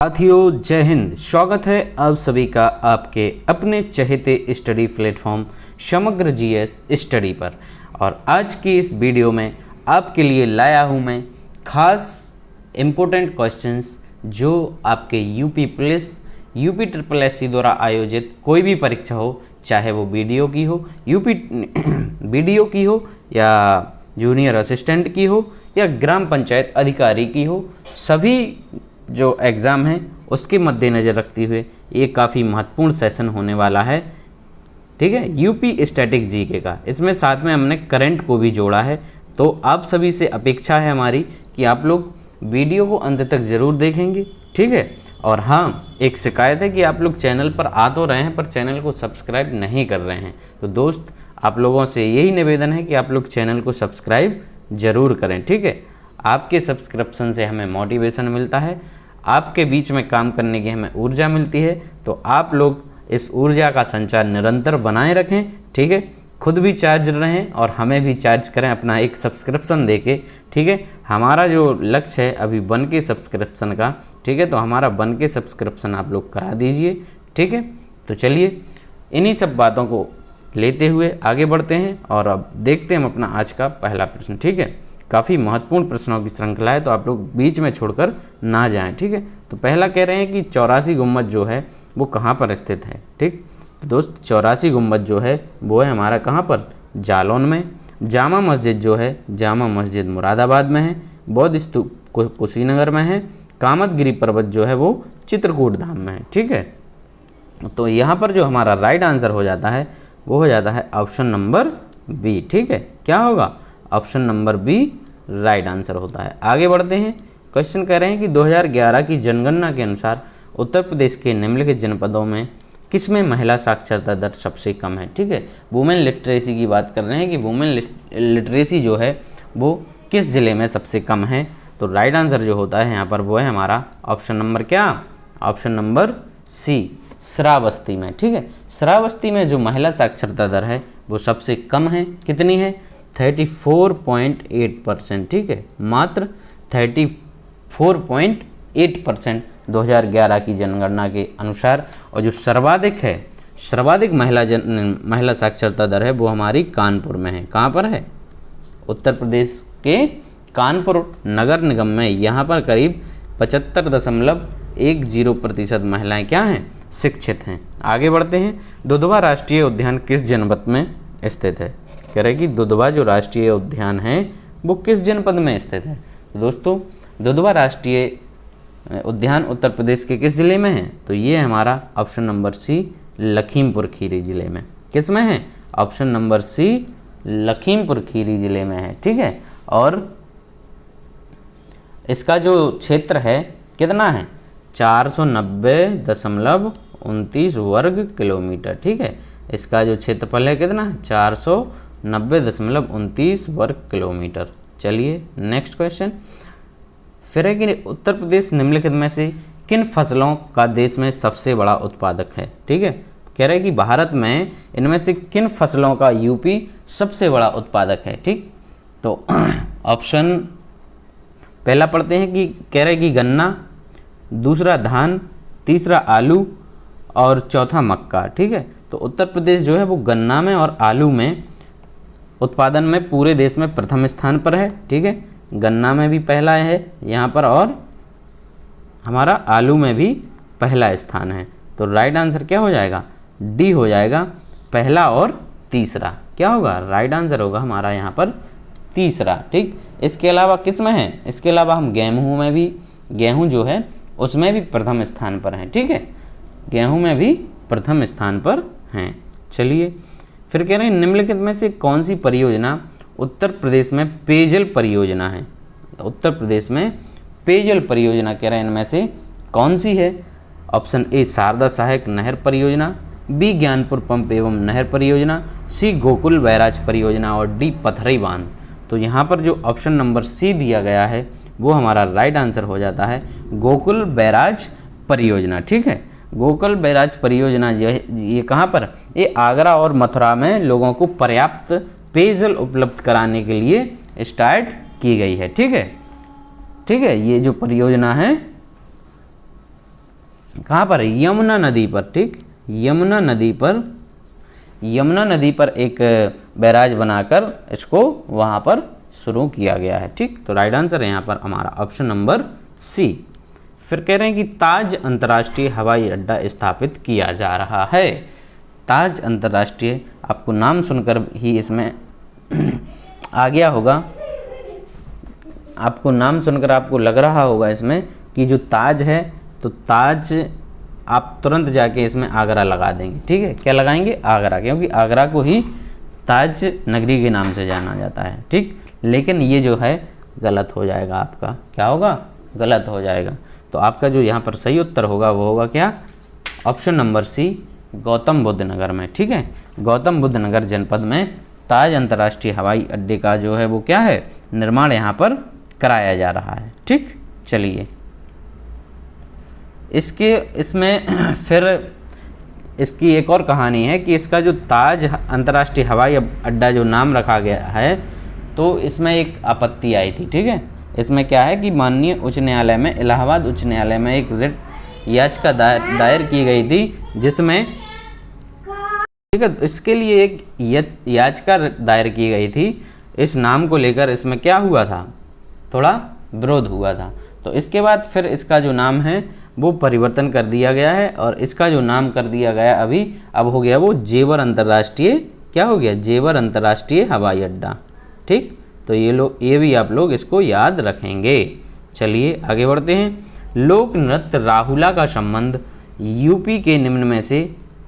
साथियों जय हिंद। स्वागत है आप सभी का आपके अपने चहेते स्टडी प्लेटफॉर्म समग्र जीएस स्टडी पर। और आज की इस वीडियो में आपके लिए लाया हूं मैं खास इम्पोर्टेंट क्वेश्चंस जो आपके UP police UP triple SC द्वारा आयोजित कोई भी परीक्षा हो, चाहे वो वीडियो की हो, यूपी वीडियो की हो या जूनियर असिस्टेंट की हो या ग्राम पंचायत अधिकारी की हो, सभी जो एग्ज़ाम है उसके मद्देनज़र रखते हुए ये काफ़ी महत्वपूर्ण सेशन होने वाला है। ठीक है, यूपी स्टैटिक जीके का। इसमें साथ में हमने करंट को भी जोड़ा है। तो आप सभी से अपेक्षा है हमारी कि आप लोग वीडियो को अंत तक ज़रूर देखेंगे। ठीक है, और हाँ, एक शिकायत है कि आप लोग चैनल पर आ तो रहे हैं पर चैनल को सब्सक्राइब नहीं कर रहे हैं। तो दोस्त, आप लोगों से यही निवेदन है कि आप लोग चैनल को सब्सक्राइब ज़रूर करें। ठीक है, आपके सब्सक्रिप्शन से हमें मोटिवेशन मिलता है, आपके बीच में काम करने की हमें ऊर्जा मिलती है। तो आप लोग इस ऊर्जा का संचार निरंतर बनाए रखें। ठीक है, खुद भी चार्ज रहें और हमें भी चार्ज करें अपना एक सब्सक्रिप्शन देके। ठीक है, हमारा जो लक्ष्य है अभी 1K सब्सक्रिप्शन का। ठीक है, तो हमारा 1K सब्सक्रिप्शन आप लोग करा दीजिए। ठीक है, तो चलिए इन्हीं सब बातों को लेते हुए आगे बढ़ते हैं और अब देखते हैं हम अपना आज का पहला प्रश्न। ठीक है, काफ़ी महत्वपूर्ण प्रश्नों की श्रृंखला है, तो आप लोग बीच में छोड़कर ना जाएं। ठीक है, तो पहला कह रहे हैं कि 84 गुम्बद जो है वो कहाँ पर स्थित है। ठीक, तो दोस्त 84 गुम्बद जो है वो है हमारा कहाँ पर, जालौन में। जामा मस्जिद जो है, जामा मस्जिद मुरादाबाद में है। बौद्ध स्तूप कुशीनगर में है। कामतगिरी पर्वत जो है वो चित्रकूट धाम में है। ठीक है, तो यहाँ पर जो हमारा राइट आंसर हो जाता है वो हो जाता है ऑप्शन नंबर बी। ठीक है, क्या होगा, option number B right answer होता है। आगे बढ़ते हैं। क्वेश्चन कह रहे हैं कि 2011 की जनगणना के अनुसार उत्तर प्रदेश के निम्नलिखित जनपदों में किसमें महिला साक्षरता दर सबसे कम है। ठीक है, वुमेन लिटरेसी की बात कर रहे हैं कि वुमेन लिटरेसी जो है वो किस ज़िले में सबसे कम है। तो राइट आंसर जो होता है यहाँ पर वो है हमारा ऑप्शन नंबर क्या, ऑप्शन नंबर सी, श्रावस्ती में। ठीक है, श्रावस्ती में जो महिला साक्षरता दर है वो सबसे कम है। कितनी है, 34.8%। ठीक है, मात्र 34.8% 2011 की जनगणना के अनुसार। और जो सर्वाधिक महिला साक्षरता दर है वो हमारी कानपुर में है। कहाँ पर है, उत्तर प्रदेश के कानपुर नगर निगम में। यहाँ पर करीब 75.10% महिलाएं क्या हैं, शिक्षित हैं। आगे बढ़ते हैं। दुधवा राष्ट्रीय उद्यान किस जनपद में स्थित है। कह रहे कि दुधवा जो राष्ट्रीय उद्यान है वो किस जनपद में स्थित है। तो दोस्तों, दुधवा राष्ट्रीय उद्यान उत्तर प्रदेश के किस ज़िले में है। तो ये हमारा option number C, Lakhimpur Kheri ज़िले में। किस में है, option number C, Lakhimpur Kheri ज़िले में है। ठीक है, और इसका जो क्षेत्र है कितना है, 490.29 वर्ग किलोमीटर। ठीक है, इसका जो क्षेत्रफल है कितना है, 490.29 वर्ग किलोमीटर। चलिए नेक्स्ट क्वेश्चन। फिर है कि उत्तर प्रदेश निम्नलिखित में से किन फसलों का देश में सबसे बड़ा उत्पादक है। ठीक है, कह रहे हैं कि भारत में इनमें से किन फसलों का यूपी सबसे बड़ा उत्पादक है। ठीक, तो ऑप्शन पहला पढ़ते हैं कि कह रहे हैं कि गन्ना, दूसरा धान, तीसरा आलू और चौथा मक्का। ठीक है, तो उत्तर प्रदेश जो है वो गन्ना में और आलू में उत्पादन में पूरे देश में प्रथम स्थान पर है। ठीक है, गन्ना में भी पहला है यहाँ पर और हमारा आलू में भी पहला स्थान है। तो राइट आंसर क्या हो जाएगा, डी हो जाएगा, पहला और तीसरा। क्या होगा, राइट आंसर होगा हमारा यहाँ पर तीसरा। ठीक, इसके अलावा किस में है, इसके अलावा हम गेहूँ में भी, गेहूँ जो है उसमें भी प्रथम स्थान पर हैं। ठीक है, गेहूँ में भी प्रथम स्थान पर हैं। चलिए फिर कह रहे हैं निम्नलिखित में से कौन सी परियोजना उत्तर प्रदेश में पेयजल परियोजना है। उत्तर प्रदेश में पेयजल परियोजना कह रहे हैं इनमें से कौन सी है। ऑप्शन ए, शारदा सहायक नहर परियोजना, बी, ज्ञानपुर पंप एवं नहर परियोजना, सी, गोकुल बैराज परियोजना और डी, पथरई बांध। तो यहाँ पर जो ऑप्शन नंबर सी दिया गया है वो हमारा राइट आंसर हो जाता है गोकुल बैराज परियोजना। ठीक है, गोकुल बैराज परियोजना ये कहाँ पर, ये आगरा और मथुरा में लोगों को पर्याप्त पेयजल उपलब्ध कराने के लिए स्टार्ट की गई है। ठीक है, ये जो परियोजना है कहाँ पर है? यमुना नदी पर, ठीक, यमुना नदी पर एक बैराज बनाकर इसको वहाँ पर शुरू किया गया है, ठीक। तो राइट आंसर है यहाँ पर हमारा ऑप्शन नंबर सी। फिर कह रहे हैं कि ताज अंतर्राष्ट्रीय हवाई अड्डा स्थापित किया जा रहा है। ताज अंतर्राष्ट्रीय, आपको नाम सुनकर ही इसमें आ गया होगा, आपको नाम सुनकर आपको लग रहा होगा इसमें कि जो ताज है, तो ताज आप तुरंत जाके इसमें आगरा लगा देंगे, ठीक है। क्या लगाएंगे? आगरा, क्योंकि आगरा को ही ताज नगरी के नाम से जाना जाता है, ठीक। लेकिन ये जो है गलत हो जाएगा आपका, क्या होगा? गलत हो जाएगा। तो आपका जो यहाँ पर सही उत्तर होगा वो होगा क्या? Option number C, Gautam Buddh Nagar में, ठीक है। गौतम बुद्ध नगर जनपद में ताज अंतर्राष्ट्रीय हवाई अड्डे का जो है वो क्या है? निर्माण यहाँ पर कराया जा रहा है, ठीक। चलिए, इसमें फिर इसकी एक और कहानी है कि इसका जो ताज अंतर्राष्ट्रीय हवाई अड्डा जो नाम रखा गया है, तो इसमें एक आपत्ति आई थी, ठीक है। इसमें क्या है कि माननीय उच्च न्यायालय में, इलाहाबाद उच्च न्यायालय में एक रिट याचिका दायर की गई थी, जिसमें, ठीक है, इसके लिए एक याचिका दायर की गई थी। इस नाम को लेकर इसमें क्या हुआ था? थोड़ा विरोध हुआ था। तो इसके बाद फिर इसका जो नाम है वो परिवर्तन कर दिया गया है, और इसका जो नाम कर दिया गया अब हो गया वो जेवर अंतर्राष्ट्रीय, क्या हो गया? जेवर अंतर्राष्ट्रीय हवाई अड्डा, ठीक। तो ये भी आप लोग इसको याद रखेंगे। चलिए आगे बढ़ते हैं। लोक नृत्य राहुला का संबंध यूपी के निम्न में से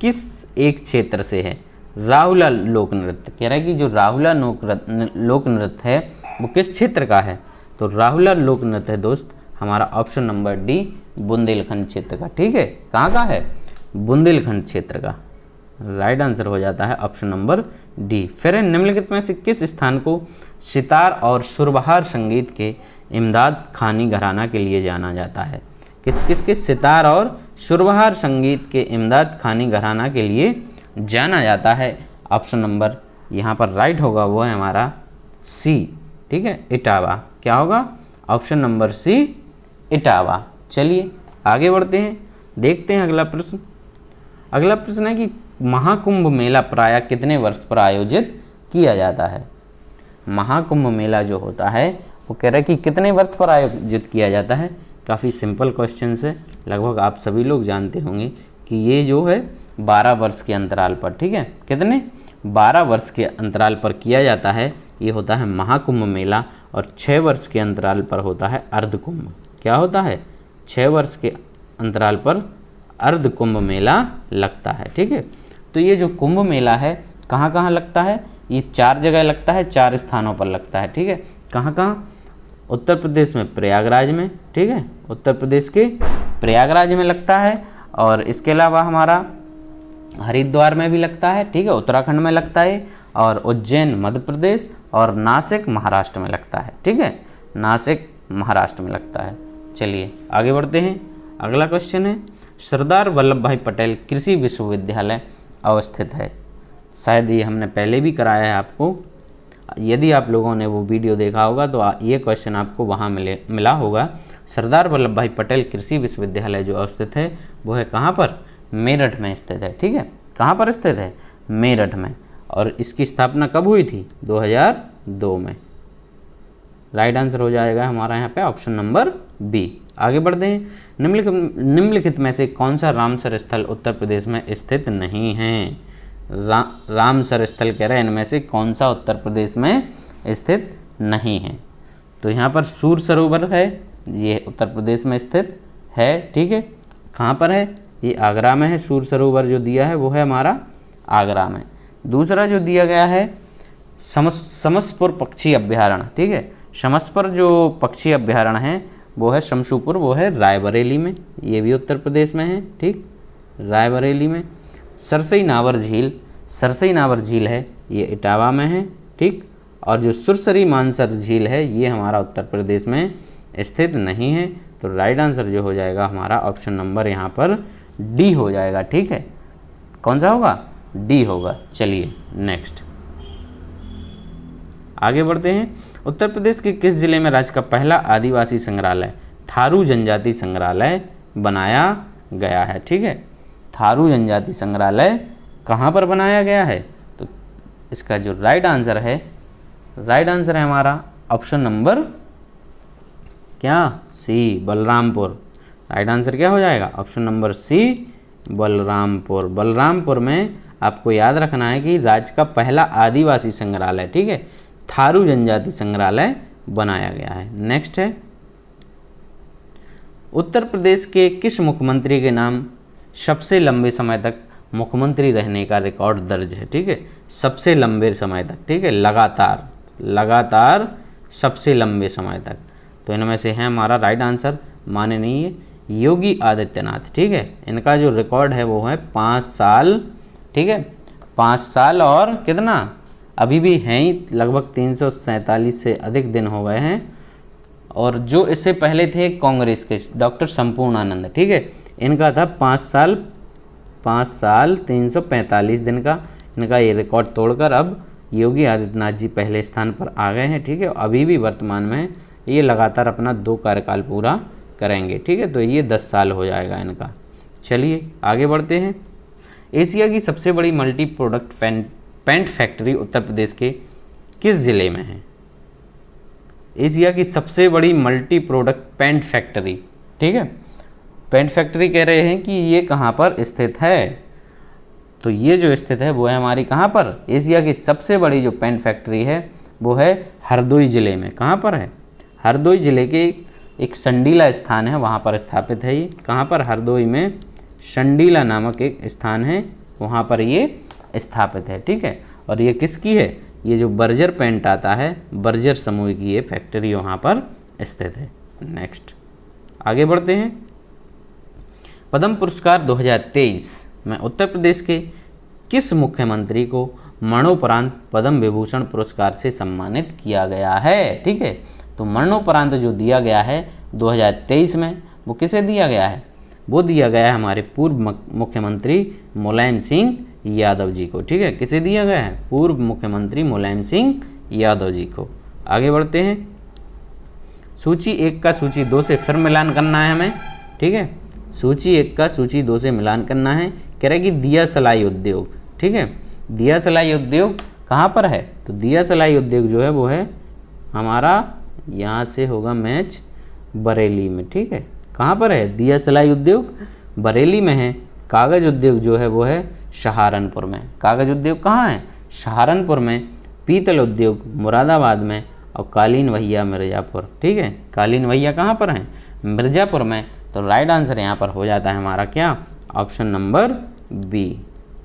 किस एक क्षेत्र से है? राहुला लोक नृत्य, कह रहा है कि जो राहुला लोक नृत्य है वो किस क्षेत्र का है? तो राहुला लोक नृत्य है दोस्त हमारा ऑप्शन नंबर डी, बुंदेलखंड क्षेत्र का, ठीक है। कहाँ का है? बुंदेलखंड क्षेत्र का। राइट आंसर हो जाता है ऑप्शन नंबर डी। फिर निम्नलिखित में से किस स्थान को सितार और सुरबहार संगीत के इमदाद खानी घराना के लिए जाना जाता है? किस सितार और सुरबहार संगीत के इमदाद खानी घराना के लिए जाना जाता है? ऑप्शन नंबर यहाँ पर राइट होगा वो है हमारा सी, ठीक है, इटावा। क्या होगा? Option number C, Etawah. चलिए आगे बढ़ते हैं, देखते हैं अगला प्रश्न। अगला प्रश्न है कि महाकुंभ मेला प्रायः कितने वर्ष पर आयोजित किया जाता है? महाकुंभ मेला जो होता है वो कह रहा है कि कितने वर्ष पर आयोजित किया जाता है? काफ़ी सिंपल क्वेश्चन है, लगभग आप सभी लोग जानते होंगे कि ये जो है 12 वर्ष के अंतराल पर, ठीक है। कितने? 12 वर्ष के अंतराल पर किया जाता है। ये होता है महाकुंभ मेला, और 6 वर्ष के अंतराल पर होता है अर्धकुंभ। क्या होता है? 6 वर्ष के अंतराल पर अर्धकुंभ मेला लगता है, ठीक है। तो ये जो कुंभ मेला है कहाँ कहाँ लगता है? ये 4 जगह लगता है, 4 स्थानों पर लगता है, ठीक है। कहाँ कहाँ? उत्तर प्रदेश में प्रयागराज में, ठीक है, उत्तर प्रदेश के प्रयागराज में लगता है, और इसके अलावा हमारा हरिद्वार में भी लगता है, ठीक है, उत्तराखंड में लगता है, और उज्जैन मध्य प्रदेश, और नासिक महाराष्ट्र में लगता है, ठीक है, नासिक महाराष्ट्र में लगता है। चलिए आगे बढ़ते हैं। अगला क्वेश्चन है, सरदार वल्लभ भाई पटेल कृषि विश्वविद्यालय अवस्थित है? शायद ये हमने पहले भी कराया है आपको, यदि आप लोगों ने वो वीडियो देखा होगा तो ये क्वेश्चन आपको वहाँ मिला होगा। सरदार वल्लभ भाई पटेल कृषि विश्वविद्यालय जो अवस्थित है वो है कहाँ पर? मेरठ में स्थित है, ठीक है। कहाँ पर स्थित है? मेरठ में। और इसकी स्थापना कब हुई थी? 2002 में। राइट आंसर हो जाएगा हमारा यहाँ पे ऑप्शन नंबर बी। आगे बढ़ते हैं। निम्नलिखित में से कौन सा रामसर स्थल उत्तर प्रदेश में स्थित नहीं है? रामसर स्थल कह रहे हैं इनमें से कौन सा उत्तर प्रदेश में स्थित नहीं है? तो यहाँ पर सूर सरोवर है, ये उत्तर प्रदेश में स्थित है, ठीक है। कहाँ पर है? ये आगरा में है। सूर सरोवर जो दिया है वो है हमारा आगरा में। दूसरा जो दिया गया है समसपुर पक्षी अभ्यारण्य, ठीक है। समसपुर जो पक्षी अभ्यारण्य है वो है शमशुपुर, वो है रायबरेली में, ये भी उत्तर प्रदेश में है, ठीक, रायबरेली में। सरसई नावर झील है, ये इटावा में है, ठीक। और जो सुरसरी मानसर झील है ये हमारा उत्तर प्रदेश में स्थित नहीं है। तो राइट आंसर जो हो जाएगा हमारा ऑप्शन नंबर यहाँ पर डी हो जाएगा, ठीक है। कौन सा होगा? डी होगा। चलिए नेक्स्ट आगे बढ़ते हैं। उत्तर प्रदेश के किस जिले में राज्य का पहला आदिवासी संग्रहालय थारू जनजाति संग्रहालय बनाया गया है। ठीक है, थारू जनजाति संग्रहालय कहाँ पर बनाया गया है? तो इसका जो राइट आंसर है हमारा ऑप्शन नंबर क्या, सी, बलरामपुर। राइट आंसर क्या हो जाएगा? Option number C, Balrampur. Balrampur में आपको याद रखना है कि राज्य का पहला आदिवासी संग्रहालय, ठीक है, थारू जनजाति संग्रहालय बनाया गया है। नेक्स्ट है, उत्तर प्रदेश के किस मुख्यमंत्री के नाम सबसे लंबे समय तक मुख्यमंत्री रहने का रिकॉर्ड दर्ज है? ठीक है, सबसे लंबे समय तक, ठीक है, लगातार सबसे लंबे समय तक। तो इनमें से है हमारा राइट आंसर, माने नहीं है, योगी आदित्यनाथ। ठीक है, इनका जो रिकॉर्ड है वो है 5 साल। ठीक है, 5 साल और कितना, अभी भी हैं ही, लगभग 347 से अधिक दिन हो गए हैं। और जो इससे पहले थे कांग्रेस के डॉक्टर संपूर्णानंद, ठीक है, इनका था 5 साल 345 दिन का। इनका ये रिकॉर्ड तोड़कर अब योगी आदित्यनाथ जी पहले स्थान पर आ गए हैं। ठीक है, अभी भी वर्तमान में ये लगातार अपना 2 कार्यकाल पूरा करेंगे। ठीक है, तो ये 10 साल हो जाएगा इनका। चलिए आगे बढ़ते हैं। एशिया की सबसे बड़ी multi product paint factory Uttar Pradesh के किस ज़िले में है? एशिया की सबसे बड़ी मल्टी प्रोडक्ट पेंट फैक्ट्री, ठीक है, पेंट फैक्ट्री कह रहे हैं कि ये कहाँ पर स्थित है? तो ये जो स्थित है वो है हमारी कहाँ पर? एशिया की सबसे बड़ी जो पेंट फैक्ट्री है वो है हरदोई ज़िले में। कहाँ पर है? हरदोई ज़िले के एक संडीला स्थान है, वहाँ पर स्थापित है ये। कहाँ पर? हरदोई में संडीला नामक एक स्थान है, वहाँ पर ये स्थापित है। ठीक है, और ये किसकी है? ये जो बर्जर पेंट आता है, बर्जर समूह की ये फैक्ट्री वहाँ पर स्थित है। नेक्स्ट आगे बढ़ते हैं। पद्म पुरस्कार 2023 में उत्तर प्रदेश के किस मुख्यमंत्री को मरणोपरांत पद्म विभूषण पुरस्कार से सम्मानित किया गया है? ठीक है, तो मरणोपरांत जो दिया गया है 2023 में, वो किसे दिया गया है? वो दिया गया है हमारे पूर्व मुख्यमंत्री मुलायम सिंह यादव जी को। ठीक है, किसे दिया गया है? पूर्व मुख्यमंत्री मुलायम सिंह यादव जी को। आगे बढ़ते हैं। सूची 1 का सूची 2 से फिर मिलान करना है हमें। ठीक है, सूची 1 का सूची 2 से मिलान करना है। कह रहे कि दिया सलाई उद्योग, ठीक है, दिया सलाई उद्योग कहाँ पर है? तो दिया सलाई उद्योग जो है वो है हमारा, यहाँ से होगा मैच, बरेली में। ठीक है, कहाँ पर है दिया सलाई उद्योग? बरेली में है। कागज़ उद्योग जो है वो है सहारनपुर में। कागज़ उद्योग कहाँ है? सहारनपुर में। पीतल उद्योग मुरादाबाद में, और कालीन वहिया मिर्ज़ापुर। ठीक है, कालीन वहिया कहाँ पर है? मिर्ज़ापुर में। तो राइट आंसर यहाँ पर हो जाता है हमारा क्या? Option number B.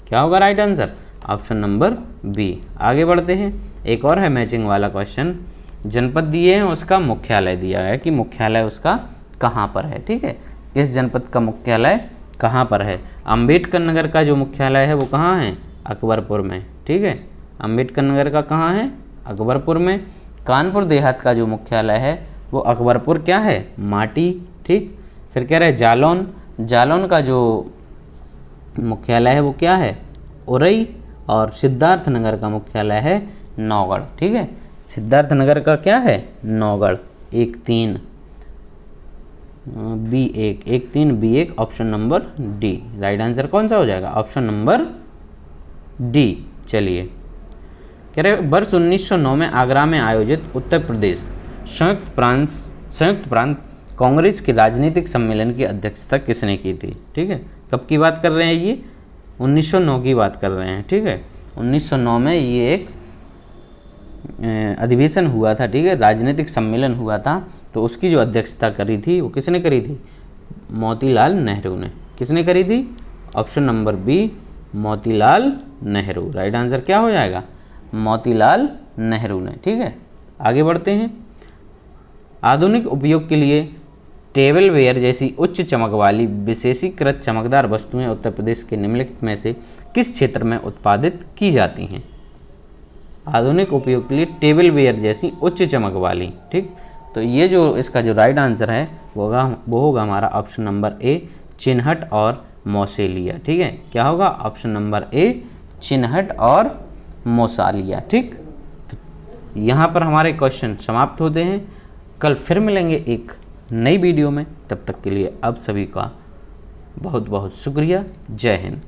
क्या होगा right answer? Option number B. आगे बढ़ते हैं। एक और है मैचिंग वाला क्वेश्चन। जनपद दिए हैं, उसका मुख्यालय दिया है कि मुख्यालय उसका कहाँ पर है। ठीक है, इस जनपद का मुख्यालय कहाँ पर है? अंबेडकर नगर का जो मुख्यालय है वो कहाँ है? अकबरपुर में। ठीक है, अंबेडकर नगर का कहाँ है? अकबरपुर में। कानपुर देहात का जो मुख्यालय है वो अकबरपुर क्या है? माटी। ठीक, फिर कह रहे हैं जालौन, जालौन का जो मुख्यालय है वो क्या है? उरई। और सिद्धार्थ नगर का मुख्यालय है नौगढ़। ठीक है, सिद्धार्थ नगर का क्या है? Naugarh. 1-3 B1, 1-3 B1, option number D. Right answer कौन सा हो जाएगा? Option number D. चलिए, कह रहे वर्ष 1909 में आगरा में आयोजित उत्तर प्रदेश संयुक्त प्रांत कांग्रेस के राजनीतिक सम्मेलन की अध्यक्षता किसने की थी? ठीक है, कब की बात कर रहे हैं? ये 1909 की बात कर रहे हैं। ठीक है, 1909 में ये एक अधिवेशन हुआ था। ठीक है, राजनीतिक सम्मेलन हुआ था, तो उसकी जो अध्यक्षता करी थी वो किसने करी थी? मोतीलाल नेहरू ने। किसने करी थी? Option number B, Motilal Nehru. Right answer क्या हो जाएगा? मोतीलाल नेहरू ने। ठीक है, आगे बढ़ते हैं। आधुनिक उपयोग के लिए टेबल वेयर जैसी उच्च चमक वाली विशेषीकृत चमकदार वस्तुएं उत्तर प्रदेश के निम्नलिखित में से किस क्षेत्र में उत्पादित की जाती हैं? आधुनिक उपयोग के लिए टेबल वेयर जैसी उच्च चमक वाली। ठीक, तो ये जो इसका जो राइट आंसर है वो होगा हमारा ऑप्शन नंबर ए, चिन्हट और मौसेलिया। ठीक है, क्या होगा? ऑप्शन नंबर ए, चिन्हट और मौसालिया। ठीक, तो यहाँ पर हमारे क्वेश्चन समाप्त होते हैं। कल फिर मिलेंगे एक नई वीडियो में, तब तक के लिए आप सभी का बहुत बहुत शुक्रिया। जय हिंद।